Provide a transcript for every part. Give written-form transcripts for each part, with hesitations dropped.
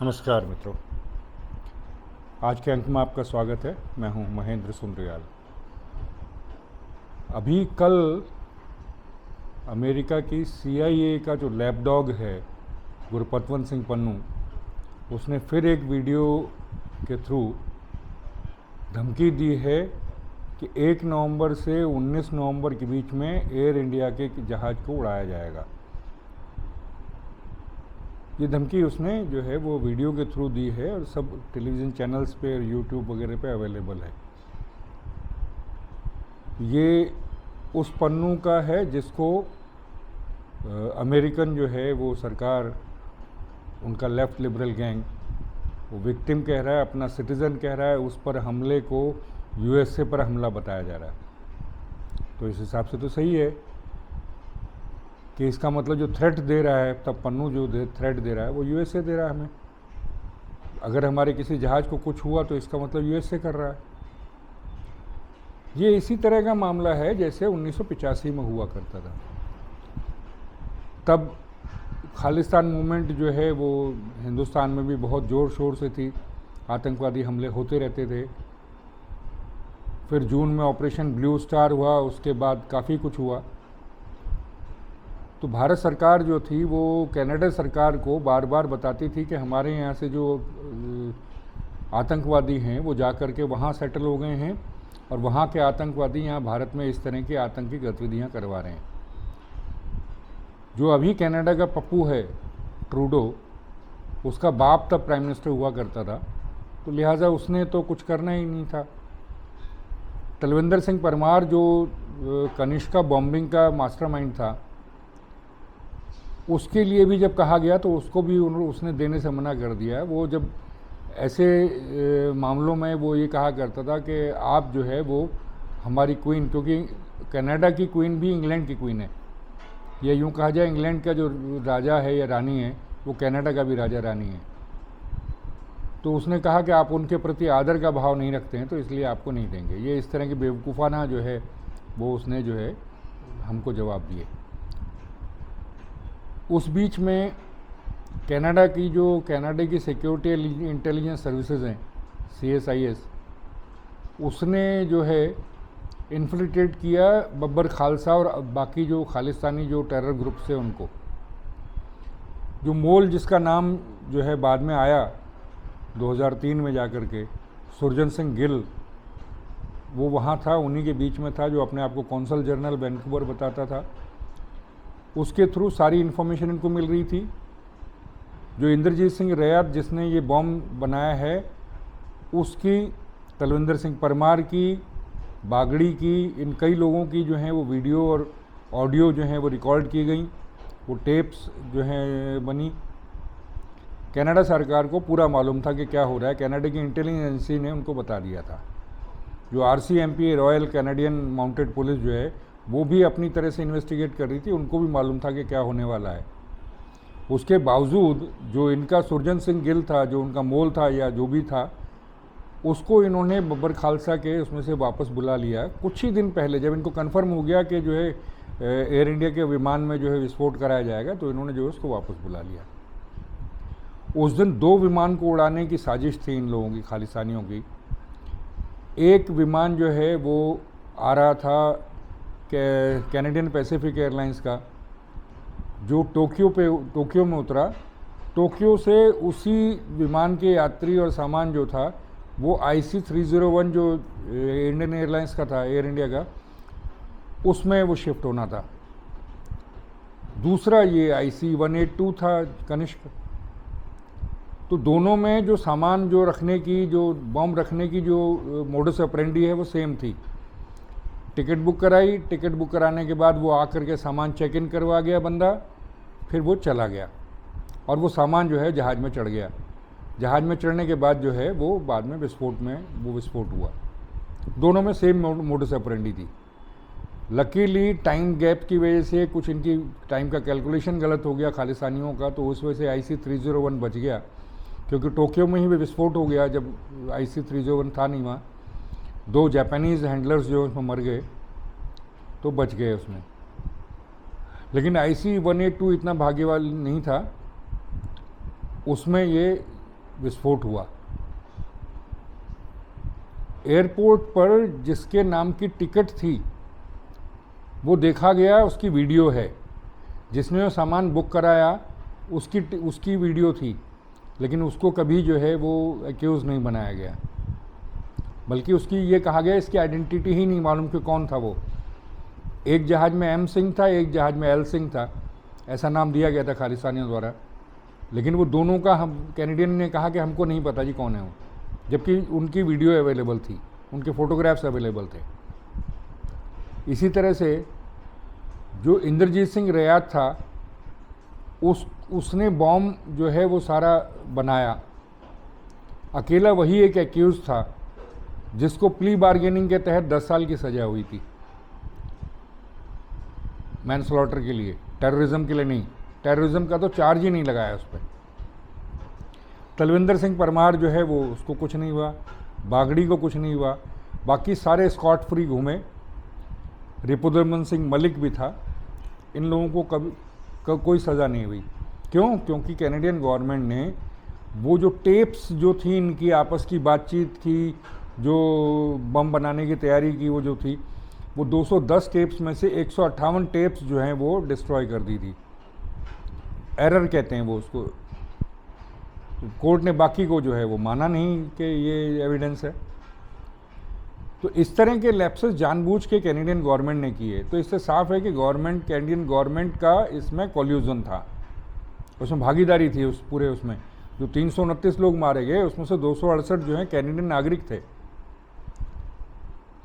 नमस्कार मित्रों, आज के अंक में आपका स्वागत है। मैं हूं महेंद्र सुंदरियाल। अभी कल अमेरिका की CIA का जो लैपडॉग है गुरपतवंत सिंह पन्नू, उसने फिर एक वीडियो के थ्रू धमकी दी है कि 1 नवंबर से 19 नवंबर के बीच में एयर इंडिया के जहाज़ को उड़ाया जाएगा। ये धमकी उसने जो है वो वीडियो के थ्रू दी है और सब टेलीविज़न चैनल्स पे और यूट्यूब वगैरह पे अवेलेबल है। ये उस पन्नू का है जिसको अमेरिकन जो है वो सरकार, उनका लेफ़्ट लिबरल गैंग वो विक्टिम कह रहा है, अपना सिटीज़न कह रहा है, उस पर हमले को USA पर हमला बताया जा रहा है। तो इस हिसाब से तो सही है कि इसका मतलब जो थ्रेट दे रहा है, तब पन्नू जो थ्रेट दे रहा है वो USA दे रहा है हमें। अगर हमारे किसी जहाज़ को कुछ हुआ तो इसका मतलब USA कर रहा है। ये इसी तरह का मामला है जैसे 1985 में हुआ करता था। तब खालिस्तान मूवमेंट जो है वो हिंदुस्तान में भी बहुत ज़ोर शोर से थी, आतंकवादी हमले होते रहते थे। फिर जून में ऑपरेशन ब्लू स्टार हुआ, उसके बाद काफ़ी कुछ हुआ। तो भारत सरकार जो थी वो कनाडा सरकार को बार बार बताती थी कि हमारे यहाँ से जो आतंकवादी हैं वो जा कर के वहाँ सेटल हो गए हैं और वहाँ के आतंकवादी यहाँ भारत में इस तरह की आतंकी गतिविधियाँ करवा रहे हैं। जो अभी कनाडा का पप्पू है ट्रूडो, उसका बाप तब प्राइम मिनिस्टर हुआ करता था, तो लिहाजा उसने तो कुछ करना ही नहीं था। तलविंदर सिंह परमार जो कनिष्का बॉम्बिंग का मास्टरमाइंड था, उसके लिए भी जब कहा गया तो उसको भी उसने देने से मना कर दिया। वो जब ऐसे मामलों में वो ये कहा करता था कि आप जो है वो हमारी क्वीन, क्योंकि कनाडा की क्वीन भी इंग्लैंड की क्वीन है, या यूँ कहा जाए इंग्लैंड का जो राजा है या रानी है वो कनाडा का भी राजा रानी है। तो उसने कहा कि आप उनके प्रति आदर का भाव नहीं रखते हैं तो इसलिए आपको नहीं देंगे। ये इस तरह की बेवकूफ़ाना जो है वो उसने जो है हमको जवाब दिए। उस बीच में कनाडा की सिक्योरिटी इंटेलिजेंस सर्विसेज हैं, CSIS, उसने जो है इन्फिल्ट्रेट किया बब्बर खालसा और बाकी जो खालिस्तानी जो टेरर ग्रुप्स हैं उनको। जो मोल जिसका नाम जो है बाद में आया 2003 में जाकर के, सुरजन सिंह गिल, वो वहाँ था, उन्हीं के बीच में था, जो अपने आप को कौंसल जनरल वैंकूवर बताता था। उसके थ्रू सारी इन्फॉर्मेशन इनको मिल रही थी। जो इंद्रजीत सिंह रैयात जिसने ये बॉम्ब बनाया है, उसकी, तलविंदर सिंह परमार की, बागड़ी की, इन कई लोगों की जो हैं वो वीडियो और ऑडियो जो हैं वो रिकॉर्ड की गई, वो टेप्स जो हैं बनी। कनाडा सरकार को पूरा मालूम था कि क्या हो रहा है। कनाडा की इंटेलिजेंस एजेंसी ने उनको बता दिया था। जो RCMP royal Canadian mounted police जो है वो भी अपनी तरह से इन्वेस्टिगेट कर रही थी, उनको भी मालूम था कि क्या होने वाला है। उसके बावजूद जो इनका सुरजन सिंह गिल था, जो उनका मोल था या जो भी था, उसको इन्होंने बब्बर खालसा के उसमें से वापस बुला लिया। कुछ ही दिन पहले जब इनको कन्फर्म हो गया कि जो है एयर इंडिया के विमान में जो है विस्फोट कराया जाएगा, तो इन्होंने जो है उसको वापस बुला लिया। उस दिन 2 विमान को उड़ाने की साजिश थी इन लोगों की, खालिस्तानियों की। एक विमान जो है वो आ रहा था कैनेडियन पैसिफिक एयरलाइंस का, जो टोक्यो में उतरा। टोक्यो से उसी विमान के यात्री और सामान जो था वो IC-301 जो इंडियन एयरलाइंस का था, एयर इंडिया का, उसमें वो शिफ्ट होना था। दूसरा ये IC-182 था, कनिष्क। तो दोनों में जो सामान जो रखने की, जो बॉम्ब रखने की जो मोडस ऑपरेंडी है वो सेम थी। टिकट बुक कराई, टिकट बुक कराने के बाद वो आकर के सामान चेक इन करवा गया बंदा, फिर वो चला गया और वो सामान जो है जहाज़ में चढ़ गया। जहाज़ में चढ़ने के बाद जो है वो बाद में विस्फोट हुआ। दोनों में सेम मोडस ऑपरेंडी थी। लकीली टाइम गैप की वजह से कुछ इनकी टाइम का कैलकुलेशन गलत हो गया खालिस्तानियों का, तो उस वजह से IC-301 बच गया, क्योंकि टोक्यो में ही विस्फोट हो गया जब IC-301 था नहीं वहाँ। 2 जापानीज़ हैंडलर्स जो उसमें मर गए, तो बच गए उसमें। लेकिन IC-182 इतना भाग्यवान नहीं था, उसमें ये विस्फोट हुआ। एयरपोर्ट पर जिसके नाम की टिकट थी वो देखा गया, उसकी वीडियो है। जिसने वो सामान बुक कराया उसकी वीडियो थी, लेकिन उसको कभी जो है वो एक्यूज़ नहीं बनाया गया, बल्कि उसकी ये कहा गया इसकी आइडेंटिटी ही नहीं मालूम कि कौन था वो। एक जहाज़ में एम सिंह था, एक जहाज़ में एल सिंह था, ऐसा नाम दिया गया था खालिस्तानियों द्वारा, लेकिन वो दोनों का हम कैनेडियन ने कहा कि हमको नहीं पता जी कौन है वो, जबकि उनकी वीडियो अवेलेबल थी, उनके फ़ोटोग्राफ्स अवेलेबल थे। इसी तरह से जो इंद्रजीत सिंह रियात था उसने बॉम्ब जो है वो सारा बनाया। अकेला वही एक एक्यूज़ था जिसको प्ली बार्गेनिंग के तहत 10 साल की सज़ा हुई थी, मैनस्लॉटर के लिए, टेररिज्म के लिए नहीं। टेररिज्म का तो चार्ज ही नहीं लगाया उस पर। तलविंदर सिंह परमार जो है वो, उसको कुछ नहीं हुआ, बागड़ी को कुछ नहीं हुआ, बाकी सारे स्कॉट फ्री घूमे। रिपुदमन सिंह मलिक भी था, इन लोगों को कभी कोई सज़ा नहीं हुई। क्यों? क्योंकि कैनेडियन गवर्नमेंट ने वो जो टेप्स जो थी इनकी आपस की बातचीत की, जो बम बनाने की तैयारी की वो जो थी, वो 210 टेप्स में से 158 टेप्स जो हैं वो डिस्ट्रॉय कर दी थी। एरर कहते हैं वो उसको। कोर्ट ने बाकी को जो है वो माना नहीं कि ये एविडेंस है। तो इस तरह के लैप्सेस जानबूझ के कैनेडियन गवर्नमेंट ने किए। तो इससे साफ है कि कैनेडियन गवर्नमेंट का इसमें कॉल्यूजन था, उसमें भागीदारी थी। उस पूरे उसमें जो 329 लोग मारे गए उसमें से 268 जो हैं कैनेडियन नागरिक थे,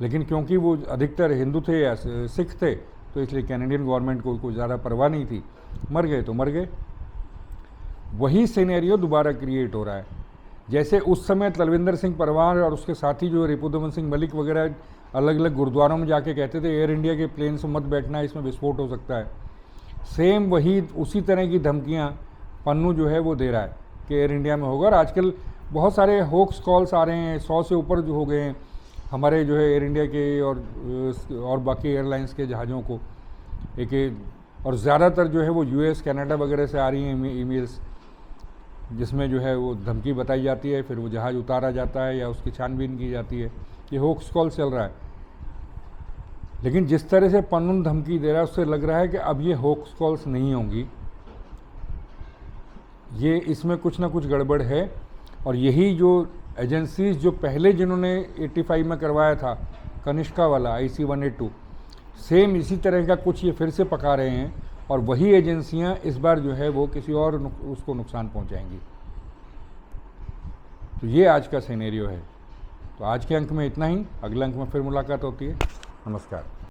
लेकिन क्योंकि वो अधिकतर हिंदू थे या सिख थे तो इसलिए कैनेडियन गवर्नमेंट को कोई ज़्यादा परवाह नहीं थी। मर गए तो मर गए। वही सिनेरियो दोबारा क्रिएट हो रहा है। जैसे उस समय तलविंदर सिंह परमार और उसके साथी जो रिपुदमन सिंह मलिक वगैरह अलग अलग गुरुद्वारों में जाके कहते थे एयर इंडिया के प्लेन से मत बैठना, इसमें विस्फोट हो सकता है। सेम वही उसी तरह की धमकियाँ पन्नू जो है वो दे रहा है कि एयर इंडिया में होगा। और आजकल बहुत सारे होक्स कॉल्स आ रहे हैं, 100 से ऊपर जो हो गए हैं हमारे जो है एयर इंडिया के और बाकी एयरलाइंस के जहाज़ों को और ज़्यादातर जो है वो यूएस कनाडा वगैरह से आ रही हैं ईमेल्स, जिसमें जो है वो धमकी बताई जाती है, फिर वो जहाज़ उतारा जाता है या उसकी छानबीन की जाती है। ये होक्स कॉल चल रहा है। लेकिन जिस तरह से पन्नू धमकी दे रहा है उससे लग रहा है कि अब ये होक्स कॉल्स नहीं होंगी, ये इसमें कुछ ना कुछ गड़बड़ है। और यही जो एजेंसीज जो पहले जिन्होंने 85 में करवाया था कनिष्का वाला IC-182, सेम इसी तरह का कुछ ये फिर से पका रहे हैं और वही एजेंसियां इस बार जो है वो किसी और उसको नुकसान पहुंचाएंगी। तो ये आज का सिनेरियो है। तो आज के अंक में इतना ही, अगले अंक में फिर मुलाकात होती है। नमस्कार।